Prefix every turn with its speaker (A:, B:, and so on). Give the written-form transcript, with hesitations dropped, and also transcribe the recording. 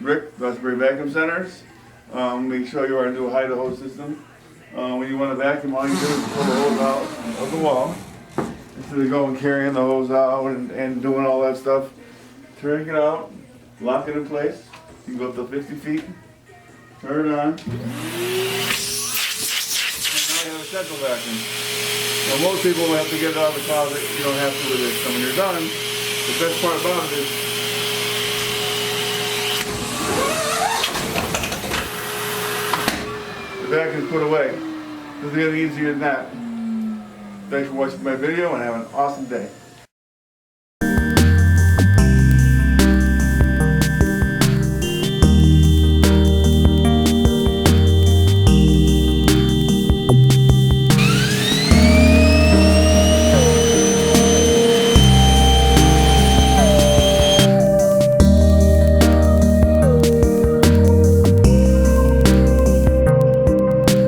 A: Rick, Westbury Vacuum Centers. Make sure you are new hide-a-hose system. When you want to vacuum, all you do is pull the hose out of the wall. Instead of going carrying the hose out and doing all that stuff, turn it out, lock it in place. You can go up to 50 feet, turn it on, and now you have a central vacuum. Now most people have to get it out of the closet. You don't have to with this. So when you're done, the best part about it is the vacuum's put away. Doesn't get any easier than that. Thanks for watching my video and have an awesome day.